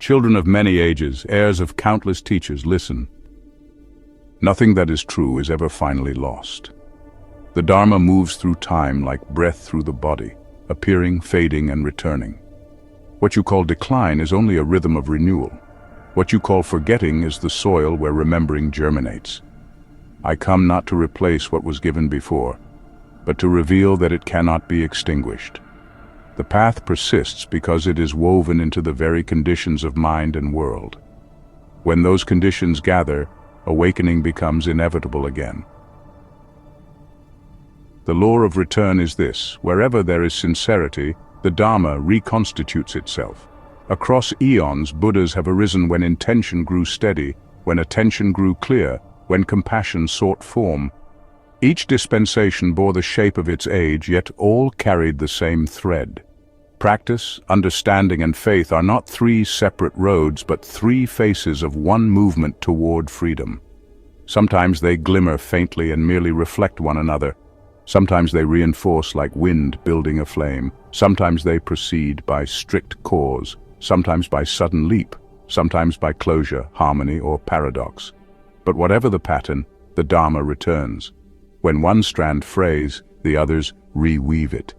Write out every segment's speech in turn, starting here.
Children of many ages, heirs of countless teachers, listen. Nothing that is true is ever finally lost. The Dharma moves through time like breath through the body, appearing, fading, and returning. What you call decline is only a rhythm of renewal. What you call forgetting is the soil where remembering germinates. I come not to replace what was given before, but to reveal that it cannot be extinguished. The path persists because it is woven into the very conditions of mind and world. When those conditions gather, awakening becomes inevitable again. The law of return is this: wherever there is sincerity, the Dharma reconstitutes itself. Across eons, Buddhas have arisen when intention grew steady, when attention grew clear, when compassion sought form. Each dispensation bore the shape of its age, yet all carried the same thread. Practice, understanding, and faith are not three separate roads, but three faces of one movement toward freedom. Sometimes they glimmer faintly and merely reflect one another. Sometimes they reinforce like wind building a flame. Sometimes they proceed by strict cause, sometimes by sudden leap, sometimes by closure, harmony, or paradox. But whatever the pattern, the Dharma returns. When one strand frays, the others reweave it.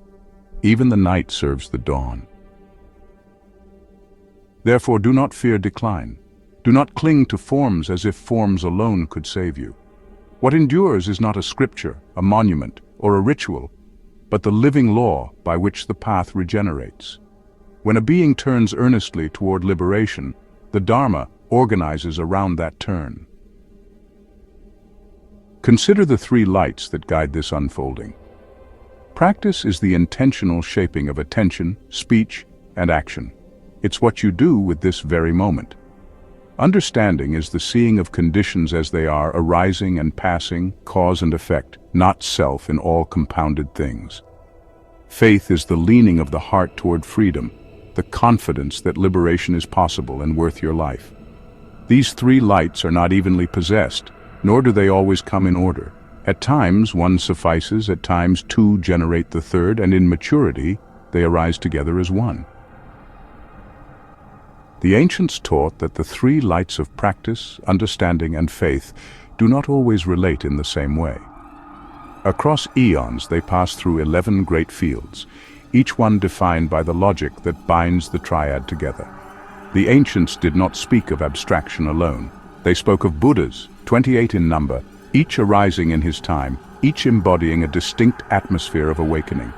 Even the night serves the dawn. Therefore, do not fear decline. Do not cling to forms as if forms alone could save you. What endures is not a scripture, a monument, or a ritual, but the living law by which the path regenerates. When a being turns earnestly toward liberation, the Dharma organizes around that turn. Consider the three lights that guide this unfolding. Practice is the intentional shaping of attention, speech, and action. It's what you do with this very moment. Understanding is the seeing of conditions as they are, arising and passing, cause and effect, not self in all compounded things. Faith is the leaning of the heart toward freedom, the confidence that liberation is possible and worth your life. These three lights are not evenly possessed, nor do they always come in order. At times one suffices, at times two generate the third, and in maturity they arise together as one. The ancients taught that the three lights of practice, understanding, and faith do not always relate in the same way. Across eons they pass through 11 great fields, each one defined by the logic that binds the triad together. The ancients did not speak of abstraction alone. They spoke of Buddhas, 28 in number, each arising in his time, each embodying a distinct atmosphere of awakening.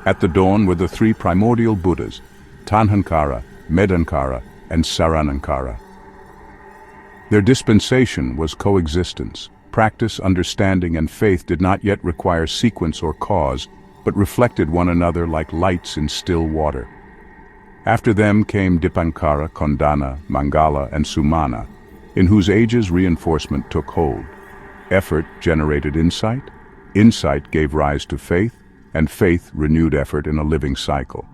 At the dawn were the three primordial Buddhas, Tanhankara, Medankara, and Saranankara. Their dispensation was coexistence. Practice, understanding, and faith did not yet require sequence or cause, but reflected one another like lights in still water. After them came Dipankara, Kondana, Mangala, and Sumana, in whose ages reinforcement took hold. Effort generated insight, insight gave rise to faith, and faith renewed effort in a living cycle.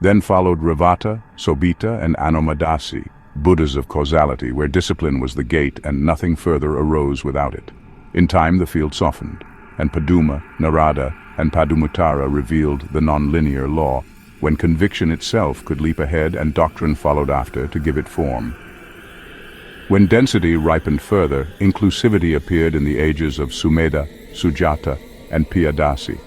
Then followed Ravata, Sobhita, and Anomadasi, Buddhas of causality, where discipline was the gate and nothing further arose without it. In time the field softened, and Paduma, Narada, and Padumuttara revealed the non-linear law, when conviction itself could leap ahead and doctrine followed after to give it form. When density ripened further, inclusivity appeared in the ages of Sumedha, Sujata, and Piyadasi.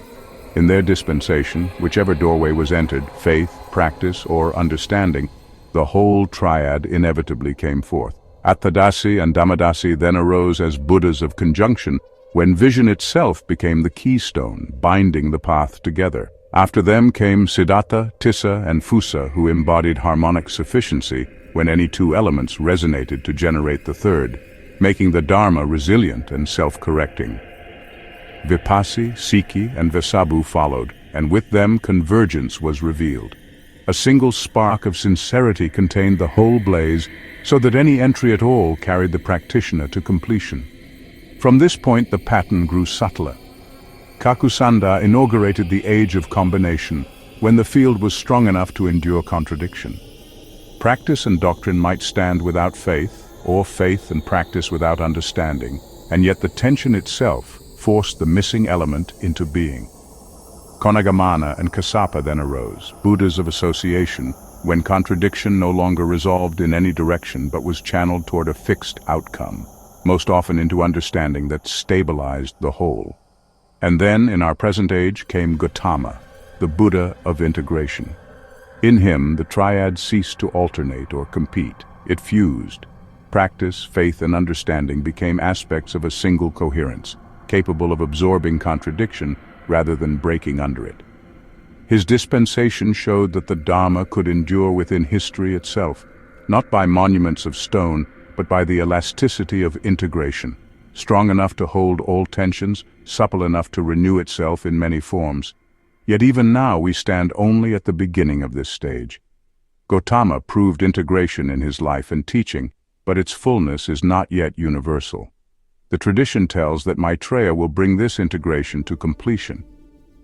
In their dispensation, whichever doorway was entered, faith, practice, or understanding, the whole triad inevitably came forth. Attadasi and Dhammadasi then arose as Buddhas of conjunction, when vision itself became the keystone, binding the path together. After them came Siddhartha, Tissa, and Fusa, who embodied harmonic sufficiency, when any two elements resonated to generate the third, making the Dharma resilient and self-correcting. Vipassi, Sikhi, and Vesabu followed, and with them convergence was revealed. A single spark of sincerity contained the whole blaze, so that any entry at all carried the practitioner to completion. From this point the pattern grew subtler. Kakusanda inaugurated the age of combination, when the field was strong enough to endure contradiction. Practice and doctrine might stand without faith, or faith and practice without understanding, and yet the tension itself forced the missing element into being. Konagamana and Kassapa then arose, Buddhas of association, when contradiction no longer resolved in any direction but was channeled toward a fixed outcome, most often into understanding that stabilized the whole. And then, in our present age, came Gotama, the Buddha of integration. In him, the triad ceased to alternate or compete. It fused. Practice, faith, and understanding became aspects of a single coherence, capable of absorbing contradiction rather than breaking under it. His dispensation showed that the Dharma could endure within history itself, not by monuments of stone, but by the elasticity of integration, strong enough to hold all tensions, supple enough to renew itself in many forms. Yet even now we stand only at the beginning of this stage. Gotama proved integration in his life and teaching, but its fullness is not yet universal. The tradition tells that Maitreya will bring this integration to completion.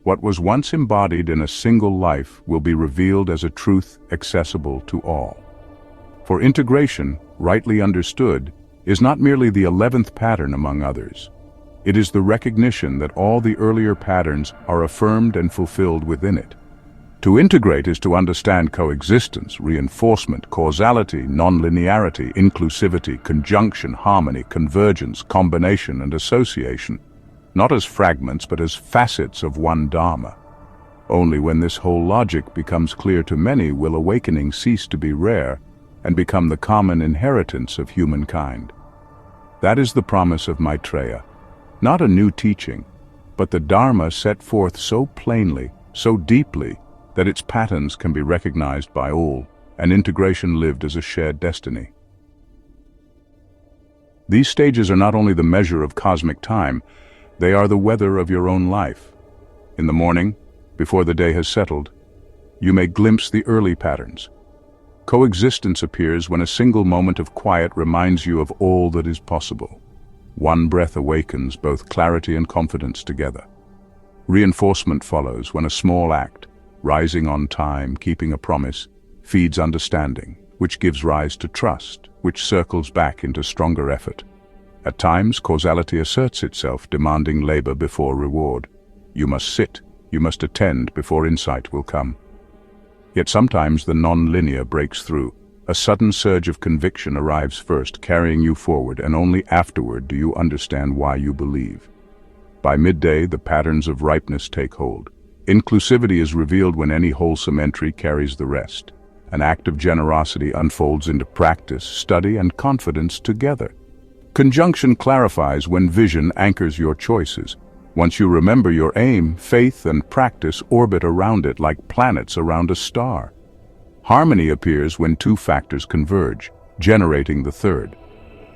What was once embodied in a single life will be revealed as a truth accessible to all. For integration, rightly understood, is not merely the 11th pattern among others. It is the recognition that all the earlier patterns are affirmed and fulfilled within it. To integrate is to understand coexistence, reinforcement, causality, non-linearity, inclusivity, conjunction, harmony, convergence, combination, and association, not as fragments but as facets of one Dharma. Only when this whole logic becomes clear to many will awakening cease to be rare and become the common inheritance of humankind. That is the promise of Maitreya, not a new teaching, but the Dharma set forth so plainly, so deeply, that its patterns can be recognized by all, and integration lived as a shared destiny. These stages are not only the measure of cosmic time, they are the weather of your own life. In the morning, before the day has settled, you may glimpse the early patterns. Coexistence appears when a single moment of quiet reminds you of all that is possible. One breath awakens both clarity and confidence together. Reinforcement follows when a small act, rising on time, keeping a promise, feeds understanding, which gives rise to trust, which circles back into stronger effort. At times, causality asserts itself, demanding labor before reward. You must sit, you must attend before insight will come. Yet sometimes the non-linear breaks through. A sudden surge of conviction arrives first, carrying you forward, and only afterward do you understand why you believe. By midday, the patterns of ripeness take hold. Inclusivity is revealed when any wholesome entry carries the rest. An act of generosity unfolds into practice, study, and confidence together. Conjunction clarifies when vision anchors your choices. Once you remember your aim, faith and practice orbit around it like planets around a star. Harmony appears when two factors converge, generating the third.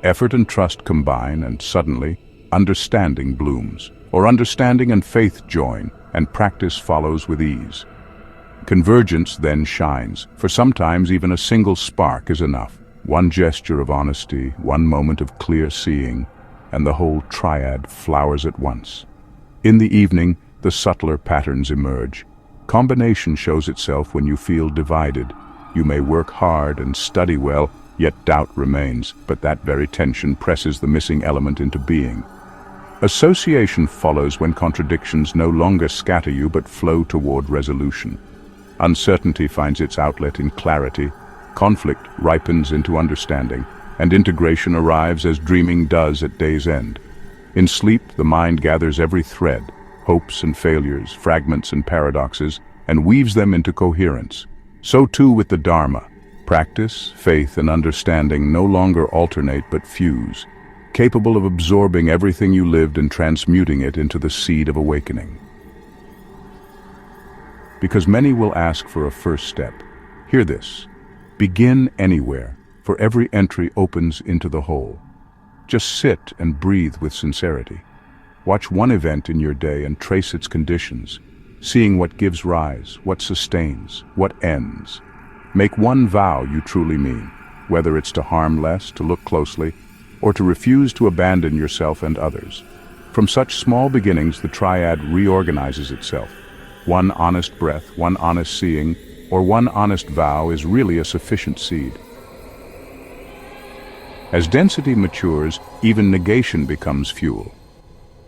Effort and trust combine, and suddenly, understanding blooms. Or understanding and faith join, and practice follows with ease. Convergence then shines, for sometimes even a single spark is enough. One gesture of honesty, one moment of clear seeing, and the whole triad flowers at once. In the evening, the subtler patterns emerge. Combination shows itself when you feel divided. You may work hard and study well, yet doubt remains, but that very tension presses the missing element into being. Association follows when contradictions no longer scatter you but flow toward resolution. Uncertainty finds its outlet in clarity, conflict ripens into understanding, and integration arrives as dreaming does at day's end. In sleep, the mind gathers every thread, hopes and failures, fragments and paradoxes, and weaves them into coherence. So too with the Dharma. Practice, faith, and understanding no longer alternate but fuse, capable of absorbing everything you lived and transmuting it into the seed of awakening. Because many will ask for a first step, hear this. Begin anywhere, for every entry opens into the whole. Just sit and breathe with sincerity. Watch one event in your day and trace its conditions, seeing what gives rise, what sustains, what ends. Make one vow you truly mean, whether it's to harm less, to look closely, or to refuse to abandon yourself and others. From such small beginnings, the triad reorganizes itself. One honest breath, one honest seeing, or one honest vow is really a sufficient seed. As density matures, even negation becomes fuel.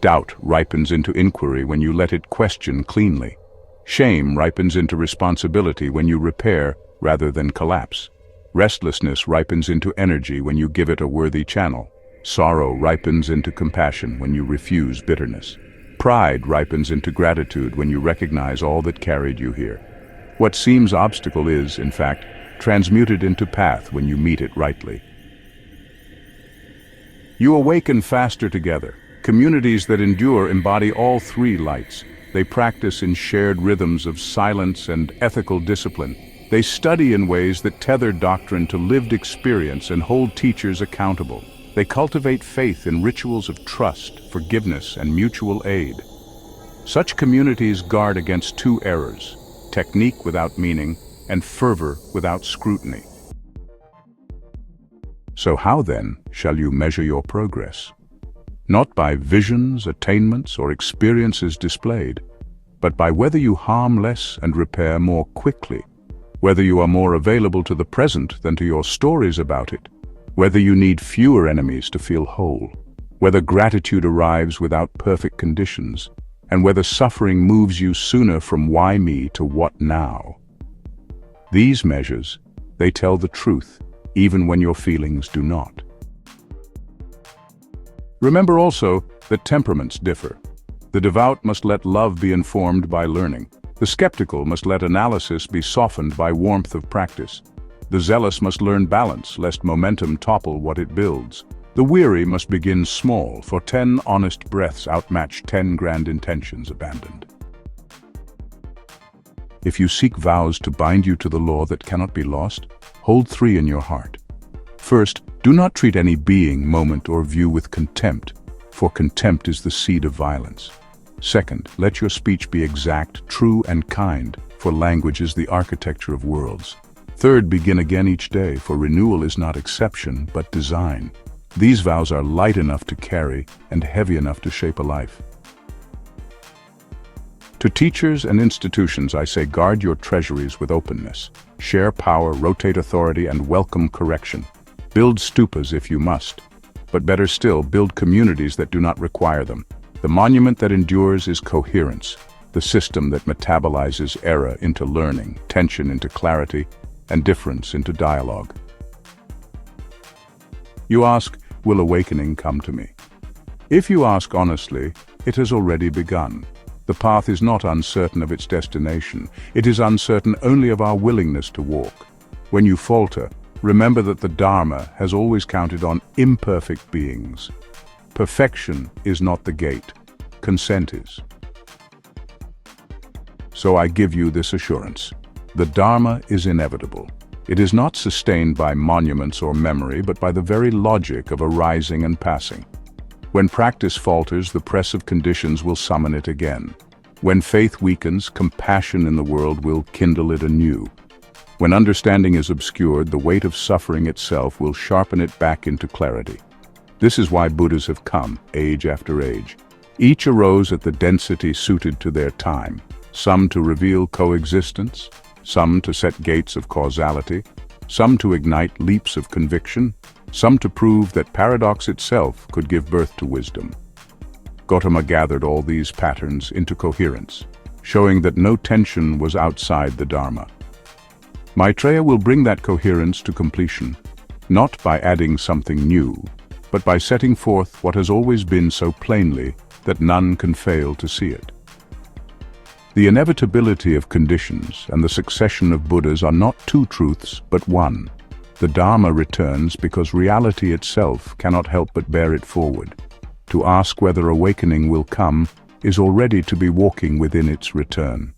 Doubt ripens into inquiry when you let it question cleanly. Shame ripens into responsibility when you repair rather than collapse. Restlessness ripens into energy when you give it a worthy channel. Sorrow ripens into compassion when you refuse bitterness. Pride ripens into gratitude when you recognize all that carried you here. What seems obstacle is, in fact, transmuted into path when you meet it rightly. You awaken faster together. Communities that endure embody all three lights. They practice in shared rhythms of silence and ethical discipline. They study in ways that tether doctrine to lived experience and hold teachers accountable. They cultivate faith in rituals of trust, forgiveness, and mutual aid. Such communities guard against two errors: technique without meaning and fervor without scrutiny. So how then shall you measure your progress? Not by visions, attainments, or experiences displayed, but by whether you harm less and repair more quickly, whether you are more available to the present than to your stories about it, whether you need fewer enemies to feel whole, whether gratitude arrives without perfect conditions, and whether suffering moves you sooner from why me to what now. These measures, they tell the truth, even when your feelings do not. Remember also that temperaments differ. The devout must let love be informed by learning. The skeptical must let analysis be softened by warmth of practice. The zealous must learn balance, lest momentum topple what it builds. The weary must begin small, for 10 honest breaths outmatch 10 grand intentions abandoned. If you seek vows to bind you to the law that cannot be lost, hold 3 in your heart. First, do not treat any being, moment, or view with contempt, for contempt is the seed of violence. Second, let your speech be exact, true, and kind, for language is the architecture of worlds. Third, begin again each day, for renewal is not exception, but design. These vows are light enough to carry and heavy enough to shape a life. To teachers and institutions, I say, guard your treasuries with openness. Share power, rotate authority, and welcome correction. Build stupas if you must, but better still, build communities that do not require them. The monument that endures is coherence, the system that metabolizes error into learning, tension into clarity, and difference into dialogue. You ask, will awakening come to me? If you ask honestly, it has already begun. The path is not uncertain of its destination. It is uncertain only of our willingness to walk. When you falter, remember that the Dharma has always counted on imperfect beings. Perfection is not the gate. Consent is. So I give you this assurance. The Dharma is inevitable. It is not sustained by monuments or memory, but by the very logic of arising and passing. When practice falters, the press of conditions will summon it again. When faith weakens, compassion in the world will kindle it anew. When understanding is obscured, the weight of suffering itself will sharpen it back into clarity. This is why Buddhas have come, age after age. Each arose at the density suited to their time, some to reveal coexistence, some to set gates of causality, some to ignite leaps of conviction, some to prove that paradox itself could give birth to wisdom. Gotama gathered all these patterns into coherence, showing that no tension was outside the Dharma. Maitreya will bring that coherence to completion, not by adding something new, but by setting forth what has always been so plainly that none can fail to see it. The inevitability of conditions and the succession of Buddhas are not two truths, but one. The Dharma returns because reality itself cannot help but bear it forward. To ask whether awakening will come is already to be walking within its return.